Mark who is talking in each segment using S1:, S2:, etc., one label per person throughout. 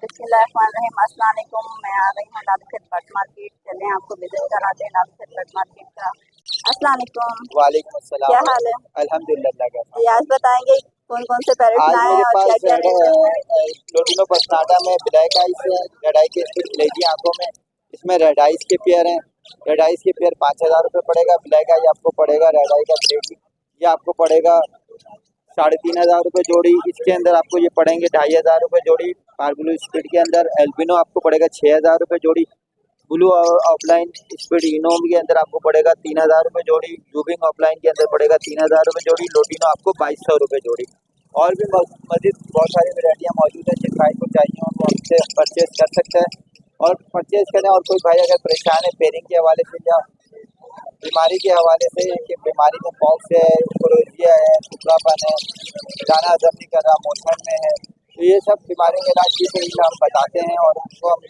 S1: बिस्मिल्लाहिर्रहमानिर्रहीम। अस्सलाम वालेकुम। मैं आ गई हूँ लालखेत बर्ड मार्केट। चलें आपको विजिट कराते हैं लालखेत बर्ड मार्केट का। अस्सलाम वालेकुम।
S2: वालेकुम अस्सलाम।
S1: क्या हाल है?
S2: अल्हम्दुलिल्लाह का।
S1: जी, आज बताएंगे कौन कौन से पैरेट
S2: आज
S1: लाए
S2: मेरे
S1: हैं और क्या
S2: पास
S1: क्या रेट चल रहे हैं?
S2: लोटिनो पसनाटा में ब्लैक आइस है, रेड आई के स्टिक लेगी आंखों में। इसमें रेड आइस के पेयर हैं। रेड आइस के पेयर 5,000 रुपये पड़ेगा। ब्लैक आई आपको पड़ेगा, रेड आई का ब्लेड ये आपको पड़ेगा 3,500 रुपये जोड़ी। इसके अंदर आपको ये पड़ेंगे 2,500 रुपये जोड़ी। पार्बलू स्पीड के अंदर एल्बिनो आपको पड़ेगा 6,000 रुपये जोड़ी। ब्लू ऑफलाइन स्पीड इनोम के अंदर आपको पड़ेगा 3,000 रुपये जोड़ी। जूबिंग ऑफलाइन के अंदर पड़ेगा 3,000 रुपये जोड़ी। लोटिनो आपको 2,200 रुपये जोड़ी। और भी मजीद बहुत सारी वैरायटियाँ मौजूद हैं। जिन भाई को चाहिए हो वो हमसे परचेज कर सकते हैं और परचेज करें। और कोई भाई अगर परेशान है पेयरिंग के हवाले से या बीमारी के हवाले से कि बीमारी में पॉक्स है, कोरोजिया है, टुकड़ापन है, दाना हजम नहीं कर रहा, मोशन में है, तो ये सब बीमारियों के इलाज की तरीका हम बताते हैं और उनको हम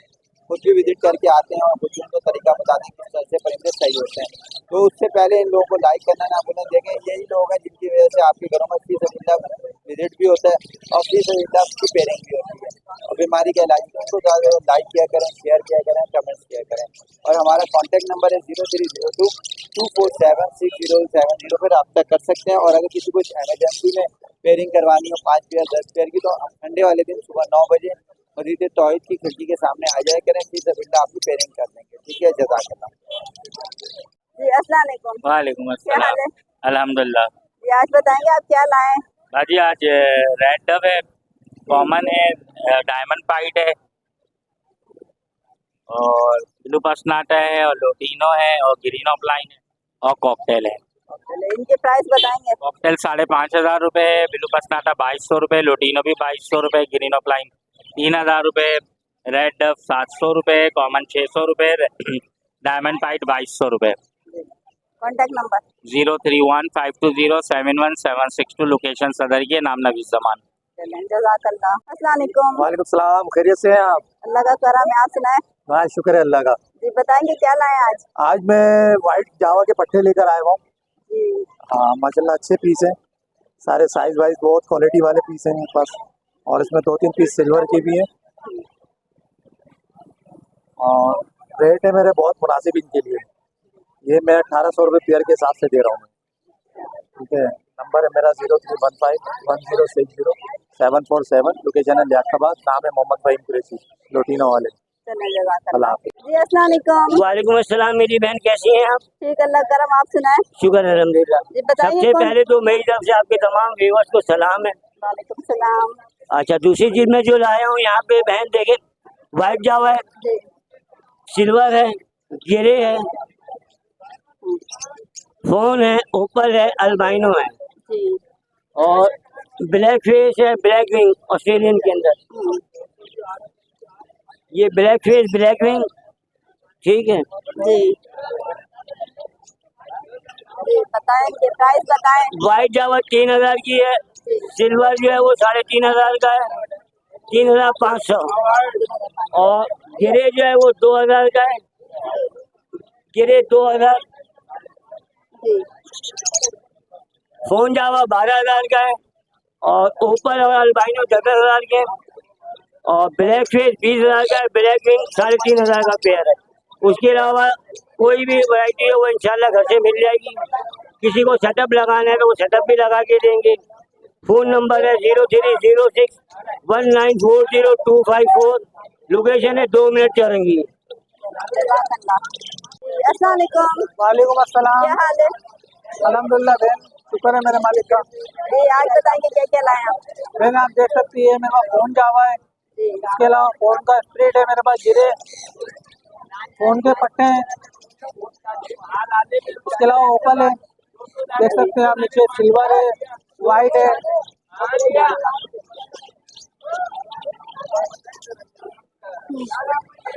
S2: खुद भी विजिट करके आते हैं और कुछ उनको तरीका बताते हैं किस तरह से परिंदे सही होते हैं। तो उससे पहले इन लोगों को लाइक करना ना भूलें। देखें यही लोग हैं जिनकी वजह से आपके घरों में फीसद विजिट भी होता है और फीसद की पेयरिंग भी होती है और बीमारी का इलाज भी। उनको ज़्यादा लाइक किया करें, शेयर किया करें, कमेंट्स किया करें। और हमारा कॉन्टैक्ट नंबर है 0302 2476070 पर रब्ता कर सकते हैं। और अगर किसी को एमरजेंसी में पेयरिंग करवानी हो 5 पेयर 10 पेयर की, तो संडे वाले दिन सुबह 9 बजे मस्जिद तौहीद की खिड़की के सामने आ जाया करें। फीसद आपकी पेयरिंग कर देंगे। ठीक है, जज़ाकल्लाह।
S1: जी, अस्सलाम वालेकुम।
S3: वालेकुम
S1: क्या हाल
S3: अस्सलाम।
S1: है?
S3: अल्हम्दुलिल्लाह।
S1: जी, आज बताएंगे आप क्या लाए हैं?
S3: बाजी आज रेड डब है, कॉमन है, डायमंड पाइट है और ब्लू पसनाटा है और लोटिनो है और ग्रीन ऑफलाइन है और कॉकटेल है।
S1: चले इनके प्राइस बताएंगे।
S3: कॉकटेल 5,500 रुपये है, ब्लू पसनाटा 2,200 रुपये, लोटिनो भी 2,200 रुपये, ग्रीन ऑफलाइन 3,000 रुपये, रेड डब 700 रुपये, कॉमन 600 रुपये, डायमंड पाइट 2,200 रुपये।
S1: कॉन्टैक्ट नंबर
S3: 0315207172, लोकेशन सदर के, नाम नवीस जमान।
S1: जज़ाकल्लाह। अस्सलाम वालेकुम।
S4: वालेकुम सलाम। खैरियत से हैं आप?
S1: अल्लाह का करम है, आप सुनाए?
S4: हाँ, शुक्र है अल्लाह का।
S1: जी, बताएंगे क्या लाए हैं आज?
S4: आज मैं वाइट जावा के पट्टे लेकर आया हूँ।
S1: जी,
S4: हाँ माशाल्लाह अच्छे पीस हैं, सारे साइज वाइज बहुत क्वालिटी वाले पीस हैं मेरे पास। और इसमें 2-3 पीस सिल्वर के भी हैं और रेट है मेरे बहुत मुनासिब इनके लिए। ये मैं 1,800 रुपये पेयर के हिसाब से दे रहा हूँ। ठीक है, नंबर है मेरा 0315106747। लोकेशन है लियाकताबाद, नाम है मोहम्मद फ़हीम कुरैशी, लोटिनो वाले।
S1: चले जज़ाकल्लाह।
S4: अल्लाह हाफ़िज़।
S1: जी, अस्सलाम वालेकुम।
S5: वालेकुम अस्सलाम। मेरी बहन कैसी हैं आप?
S1: ठीक, अल्लाह का करम, आप सुनाए?
S5: शुक्र है अल्हम्दुलिल्लाह।
S1: जी, बताइए
S5: सबसे
S1: कौन?
S5: पहले तो मेरी तरफ से आपके तमाम व्यूअर्स को सलाम है।
S1: वालेकुम सलाम।
S5: अच्छा, दूसरी चीज मैं जो लाया हूँ यहाँ पे बहन देखे, वाइट जावा है,
S1: जी,
S5: सिल्वर है, ग्रे है, फोन है, ओपल है, अल्बाइनो है
S1: जी,
S5: और ब्लैक फेस है, ब्लैक विंग ऑस्ट्रेलियन के अंदर। ये ब्लैक फेस ब्लैक विंग, ठीक है
S1: जी, जी, बताएंगे प्राइस बताएं।
S5: वाइट जावा 3,000 की है, सिल्वर जो है वो 3,500 का है, 3,500। और ग्रे जो है वो 2,000 का है, ग्रे 2,000।
S1: जी,
S5: फोन जावा 12,000 का है और ओपल और अल्बाइनो 10,000 के हैं। और ब्लैक फेस 20,000 का है, ब्लैक विंग 3,500 का पेयर है। उसके अलावा कोई भी वैरायटी है वो इंशाल्लाह घर से मिल जाएगी। किसी को सेटअप लगाना है तो वो सेटअप भी लगा के देंगे। फोन नंबर है 030619402554। लोकेशन है 2 मिनट चलेंगी।
S1: जज़ाकल्लाह। जी, अस्सलाम वालेकुम।
S4: वालेकुम अस्सलाम।
S1: क्या हाल है?
S4: अल्हम्दुलिल्लाह बहन, शुक्र है मेरे मालिक का।
S1: जी, आज बताएंगे क्या क्या लाए आप?
S4: बहन आप देख सकती है मेरे पास फोन जावा है,
S1: जी,
S4: इसके अलावा फोन का स्प्रेड है मेरे पास, गिरे फोन के पट्टे हैं, इसके अलावा ओपल है, देख सकते हैं आप नीचे, सिल्वर है, वाइट है,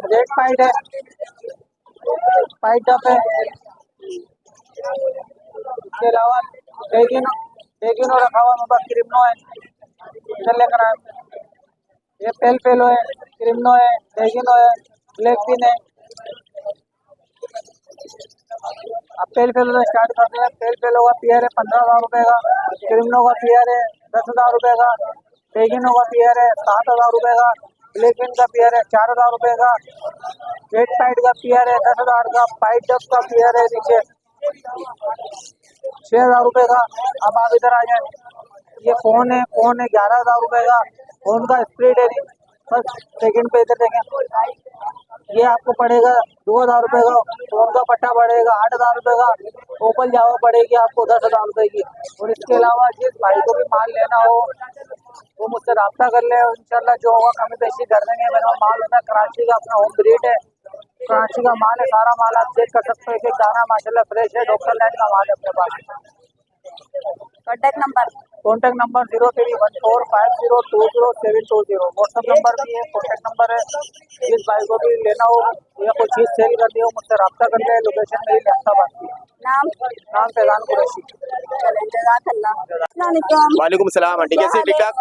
S4: रेड पाइट है, पाइट अप है, इसके अलावा डेगिनो रखा हुआ मेरे पास, क्रिम्नो है, इधर लेकर आए। ये पेलो है, क्रिम्नो है, डेगिनो है, ब्लैक पिन है। अब पेलो से स्टार्ट करते हैं। पेलो का पेयर है 15,000 रुपये का, क्रिम्नो का पेयर है 10,000 रुपये का, डेगिनो का पेयर है 7,000 रुपये का, ब्लैक विंग का पेयर है 4,000 रुपए का। रेड पाइट का पेयर है 10,000 का। पाइट डब का पेयर है नीचे 6,000 रुपए का। अब आप इधर आ जाए, ये फोन है 11,000 रुपए का। फोन का स्प्लिट है फर्स्ट सेकंड पे इधर देखें, ये आपको पड़ेगा 2,000 रुपए का। फोन का पट्टा पड़ेगा 8,000 रुपए का। ओपल जावा पड़ेगी आपको 10,000 रुपए की। और इसके अलावा जिस भाई को भी माल लेना हो वो मुझसे रब्ता कर ले, इंशाल्लाह जो होगा कमी पेशी कर देंगे। मेरे पास माल होता है कराची का, अपना होम ब्रीड है, कराची का माल है। सारा माल आप चेक कर सकते हो, एक एक दाना माशाल्लाह फ्रेश है। डॉक्टर लैंड का माल है अपने पास। Contact number 031450200720। व्हाट्सअप नंबर भी है, कॉन्टैक्ट नंबर है। जिस भाई को भी लेना हो या कोई चीज़ सेल करनी हो मुझसे रब्ता कर ले। लोकेशन मेरी लैपटॉप की
S1: नाम
S4: नाम फैजान कुरैशी।
S1: अस्सलामुअलैकुम।
S6: वालेकुम सलाम आंटी, कैसे ठीक ठाक?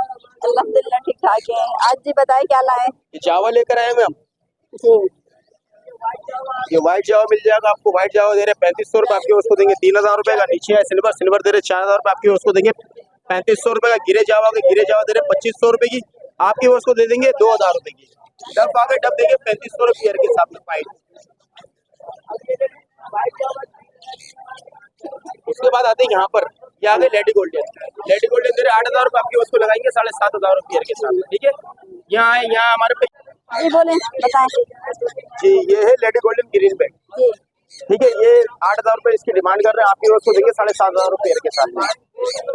S1: अल्हम्दुलिल्लाह ठीक ठाक है। आज जी बताए क्या लाए?
S6: ये चावल लेकर आए हैं हम।
S1: जी
S6: ये व्हाइट जावा मिल जाएगा आपको। व्हाइट जावा दे रहे 3500 रुपए, आपके उसको देंगे 3,000 रुपए का। नीचे है सिल्वर दे रहे 4,000 रुपए, आपके उसको देंगे 3500 रुपए का। गिरे जावा दे रहे 2500 रुपए की, आपके उसको दे देंगे 2,000 रुपए की। डब आ गए, डब देंगे 3500 रुपए पेयर के साथ में पाइट। उसके बाद आते हैं यहाँ पर, ये आ गए लेडी गोल्डन। लेडी गोल्डन दे रहे 8,000 रुपए, आपके उसको लगाएंगे 7,500 रुपए पेयर के साथ में। ठीक है, यहाँ आए, यहाँ हमारे पे
S1: जी बोले बताएं।
S6: जी ये है लेडी गोल्डन ग्रीन बैग।
S1: जी
S6: ठीक है, ये 8,000 रुपए इसकी डिमांड कर रहे हैं, आपके उसको देंगे 7,500 रुपए के साथ में।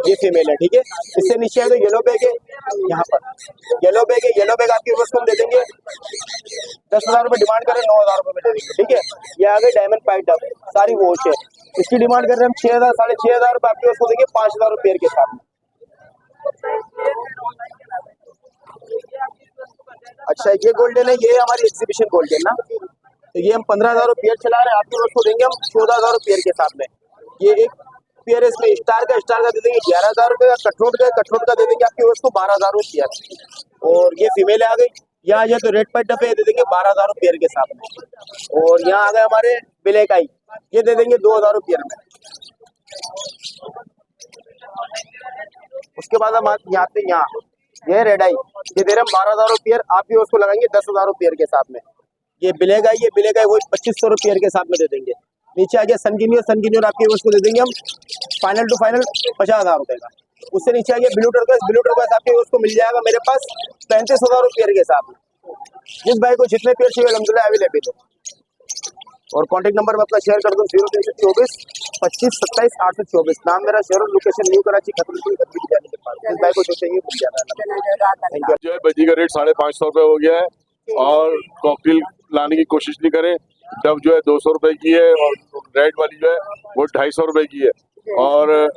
S6: ये फीमेल है। ठीक है, इससे नीचे है तो येलो बैग है, यहाँ पर येलो बैग है। येलो बैग आपके उसको हम दे देंगे 10,000 रुपए डिमांड कर रहे हैं, 9,000 रुपए में दे देंगे। ठीक है, ये आ गई डायमंड पाइट डब, सारी वॉच है। इसकी डिमांड कर रहे हैं हम 6,000 6,500 रुपए, आपके उसको देंगे 5,000 रुपए के साथ में। अच्छा, ये गोल्डन है, ये हमारी एग्जीबिशन गोल्डन ना, तो ये हम 15,000 रुपये चला रहे हैं, आपके उसको देंगे हम 14,000 रुपये के साथ में। ये एक पेयर है, इसमें स्टार का दे देंगे 11,000 रुपये का। कटनोट का दे देंगे आपके उसको 12,000 रुपये। और ये फीमेल आ गई। यहाँ आ जाए तो रेड पाइट डब्बे दे देंगे 12,000 रुपये के साथ में। और यहाँ आ गए हमारे ब्लैक आई, ये दे देंगे 2,000 रुपये में। उसके बाद हम यहाँ पे, यहाँ ये रेड आई, ये दे रहे हम 12,000 रुपये, आप भी उसको लगाएंगे 10,000 रुपये के साथ में। ये ब्लैक आई, वही 2,500 रुपये के साथ में दे देंगे। नीचे आ गया सनगिनियर आपके उसको दे देंगे हम फाइनल टू फाइनल 50,000 रुपये का। उससे नीचे आ गया ब्लू टर्कोइज आपके उसको मिल जाएगा मेरे पास 35,000 रुपये के साथ में। जिस भाई को जितने पेयर चाहिए अल्हम्दुलिल्लाह अवेलेबल है। और कॉन्टैक्ट नंबर मैं अपना शेयर कर दूँ 0324 25 27 824। नाम मेरा शहर, लोकेशन न्यू कराची खतरपुर जाने के पास। जिस भाई को जो चाहिए मिल जाता है।
S7: जो है बजी का रेट 550 रुपए हो गया है। और कॉकटेल लाने की कोशिश नहीं करें। डब जो है 200 रुपए की है, और रेड वाली जो है वो 250 रुपए की है। और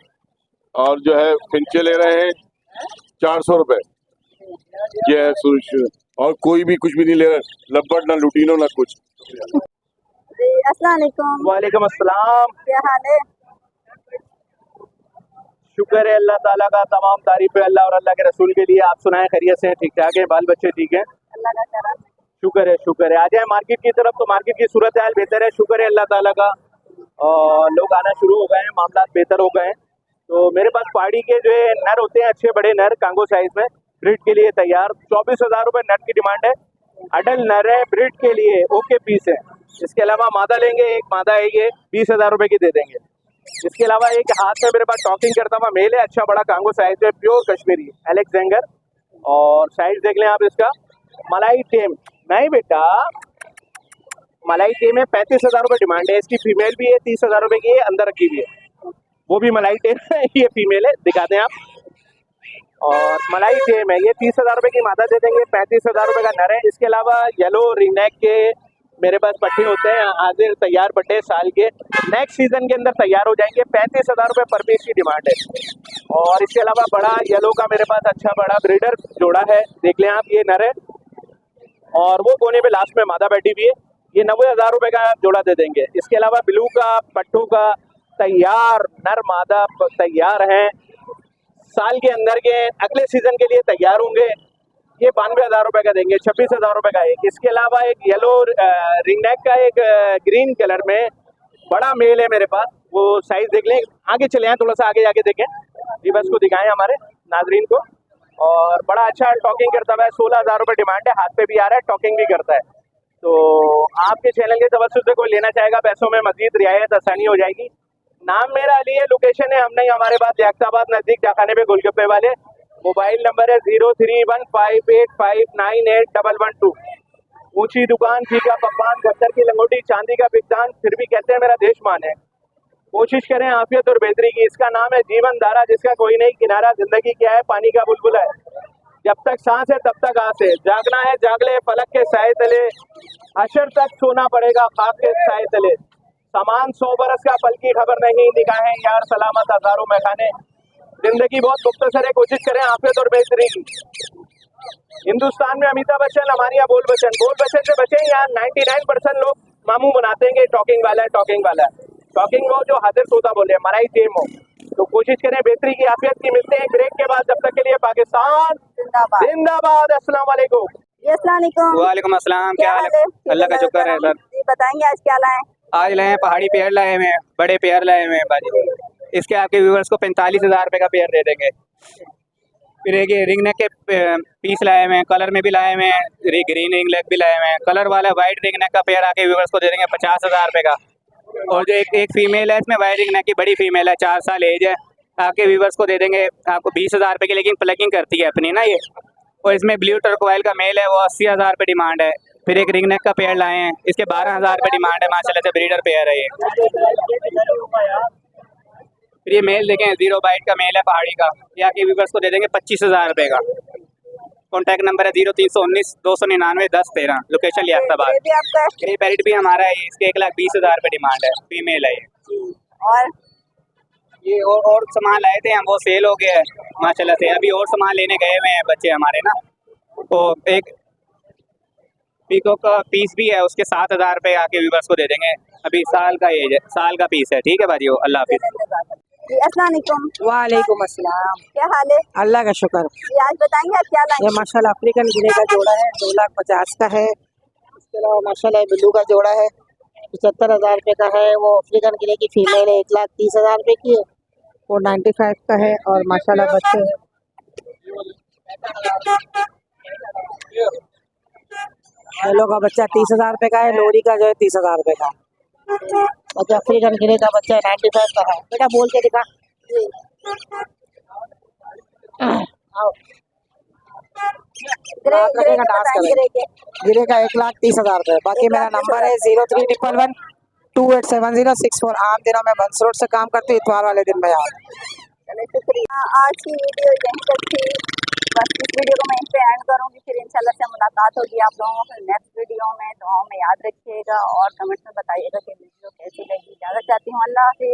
S7: जो है फिंचे ले रहे हैं 400 रुपए। ये है और कोई भी कुछ भी नहीं ले रहा, लब्बट ना लुटीनो ना कुछ।
S1: जी अस्सलाम वालेकुम।
S6: वालेकुम अस्सलाम।
S1: क्या हाल है?
S6: शुक्र है अल्लाह ताला का, तमाम तारीफ है अल्लाह और अल्लाह के रसूल के लिए। आप सुनाएं, खैरियत से हैं? ठीक ठाक है, बाल बच्चे ठीक है?
S1: अल्लाह का करम।
S6: शुक्र है। आ जाए मार्केट की तरफ, तो मार्केट की सूरत हाल बेहतर है, शुक्र है अल्लाह ताला का। लोग आना शुरू हो गए हैं, मामला बेहतर हो गए हैं। तो मेरे पास पहाड़ी के जो है नर होते हैं, अच्छे बड़े नर कांगो साइज में, ब्रीड के लिए तैयार। 24,000 रुपये नर की डिमांड है। अडल नर है, ब्रीड के लिए ओके पीस है। इसके अलावा मादा लेंगे, एक मादा है, ये 20,000 रुपये की दे देंगे। इसके अलावा एक हाथ में मेरे पास टॉकिंग करता हुआ मेल है, अच्छा बड़ा कांगो साइज है, प्योर कश्मीरी अलेक्जेंडर। और साइज देख लें आप इसका। मलाई टेम नहीं बेटा, मलाई टेम है, 35,000 रुपये डिमांड है। इसकी फीमेल भी है, 30,000 रुपये की है, अंदर रखी हुई है, वो भी मलाई टेम है। ये फीमेल है, दिखा दें आप। और मलाई टेम है, ये 30,000 रुपये की मादा दे देंगे, 35,000 रुपये का नर है। इसके अलावा येलो रिंग नेक के मेरे पास पट्टे होते हैं, हाजिर तैयार पट्टे साल के, नेक्स्ट सीजन के अंदर तैयार हो जाएंगे। 35,000 रुपये पर पीस की डिमांड है। और इसके अलावा बड़ा येलो का मेरे पास अच्छा बड़ा ब्रीडर जोड़ा है, देख लें आप, ये नर है और वो कोने पे लास्ट में मादा बैठी हुई है। ये 90,000 रुपये का जोड़ा दे देंगे। इसके अलावा ब्लू का पट्टू का तैयार नर मादा तैयार हैं, साल के अंदर के अगले सीजन के लिए तैयार होंगे। ये 92,000 रुपये का देंगे, 26,000 रुपये का एक। इसके अलावा एक येलो रिंग नेक का एक ग्रीन कलर में बड़ा मेल है मेरे पास, वो साइज देख लें। आगे चले आए, थोड़ा सा आगे जाके देखें, ये बस को दिखाएं हमारे नाजरीन को। और बड़ा अच्छा टॉकिंग करता है। 16,000 रुपये डिमांड है, हाथ पे भी आ रहा है, टॉकिंग भी करता है। तो आपके चैनल के तवज्जुह से कोई लेना चाहेगा, पैसों में मजीद रियायत आसानी हो जाएगी। नाम मेरा अली है, लोकेशन है हमने हमारे पास याक्ताबाद नजदीक डाखाने पे गोलगप्पे वाले। मोबाइल नंबर है 031585981112। ऊंची दुकान, फीका पकवान, गत्तर की लंगोटी, चांदी का पिकदान, फिर भी कहते हैं मेरा देश मान है। कोशिश करें आफियत और बेहतरी की। इसका नाम है जीवन धारा, जिसका कोई नहीं किनारा। जिंदगी क्या है, पानी का बुलबुला है। जब तक सांस है तब तक आस है। जागना है जाग ले फलक के साए तले, हशर तक सोना पड़ेगा खाक के साए तले। सामान 100 बरस का, पल की खबर नहीं, निगाहें यार सलामत हजारों में खाने। जिंदगी बहुत मुख्तसर है, कोशिश करें आफियत और बेहतरी की। हिंदुस्तान में अमिताभ बच्चन, हमारे यहाँ बोल बच्चन से बचे। यहाँ 99% लोग मामू बनाते हैं कि टॉकिंग वाला है, टॉकिंग वाला है। टॉकिंग वो जो हाजिर सोता बोले, मराई टेम हो। तो कोशिश करें बेहतरी की, आफियत की। मिलते हैं ब्रेक के बाद, जब तक के लिए पाकिस्तान
S1: जिंदाबाद।
S6: जिंदाबाद। अस्सलाम वालेकुम।
S1: जी अस्सलाम वालेकुम।
S8: वालेकुम अस्सलाम। क्या हाल है? अल्लाह का शुक्र है सर।
S1: जी बताएंगे आज क्या लाए?
S8: आज लाए हैं पहाड़ी पेयर लाए हुए हैं, बड़े पेयर लाए हुए हैं बाजी। इसके आपके व्यूवर्स को 45,000 रुपये का पेयर दे देंगे। फिर एक ये रिंग नेक के पीस लाए हुए हैं, कलर में भी लाए हुए हैं, ग्रीन रिंग नेक भी लाए हुए हैं। कलर वाला वाइट रिंग नेक का पेयर आके व्यूवर्स को दे देंगे 50,000 रुपये का। और जो एक फीमेल है इसमें, वाइट रिंग नेक की बड़ी फीमेल है, 4 साल एज है, आपके व्यूवर्स को दे देंगे आपको 20,000 रुपये की। लेकिन प्लगिंग करती है अपनी ना ये। और इसमें ब्लू टर्कोइल का मेल है, वो 80,000 रुपये डिमांड है। फिर एक रिंग नेक का पेयर लाए हैं, इसके 12,000 रुपये डिमांड है। माशाल्लाह से ब्रीडर पेयर है ये। फिर ये मेल देखें, 0 बाइट का मेल है पहाड़ी का, या के व्यूवर्स को दे देंगे 25,000 रुपये का। कॉन्टैक्ट नंबर है 0319 299 1013। लोकेशन लियाकताबाद।
S1: ये भी आपका है?
S8: ये पैरेट भी हमारा है, इसके 1,20,000 रुपये डिमांड है, फीमेल है ये।
S1: और
S8: ये और सामान लाए थे हम, वो सेल हो गया है माशाल्लाह से। अभी और सामान लेने गए हुए हैं बच्चे हमारे ना। तो एक पीको का पीस भी है, उसके 7,000 रुपये आके व्यूवर्स को दे देंगे। अभी साल का एज है, साल का पीस है। ठीक है भाई, अल्लाह हाफिज़।
S1: जी अस्सलाम वालेकुम।
S4: वालेकुम अस्सलाम।
S1: क्या हाल है?
S4: अल्लाह का शुक्र।
S1: जी आज बताएंगे आप क्या लाए?
S4: ये माशाल्लाह अफ्रीकन गिरे का जोड़ा है, 2,50,000 का है। इसके अलावा माशाल्लाह बिल्लू का जोड़ा है, 75,000 रुपये का है। वो अफ्रीकन गिरे की फीमेल है, 1,30,000 रुपये की है। वो 95 का है। और माशाल्लाह बच्चे हैं। हेलो का बच्चा 30,000 रुपये का है। लोरी का जो है 30,000 रुपये का। बच्चा अफ्रीकन गिरे का बच्चा 95 का है। बेटा बोल के दिखा। आओ।
S1: ग्रे
S4: गिरे का डांस
S1: बताएंगे,
S4: करें।
S1: ग्रे के।
S4: गिरे का 1,30,000 रुपये। बाकी मेरा नंबर है 0311287064। आम दिनों में बंस रोड से काम करती हूँ, इतवार वाले दिन में यार।
S1: चलिए शुक्रिया। आज की वीडियो यहीं तक थी। बस इस वीडियो को मैं यहीं पे एंड करूँगी। फिर इंशाल्लाह से मुलाकात होगी आप लोगों को नेक्स्ट वीडियो में। दुआओं में याद रखिएगा और कमेंट्स में बताइएगा कि वीडियो कैसी लगी। इजाज़त चाहती हूँ। अल्लाह हाफिज़।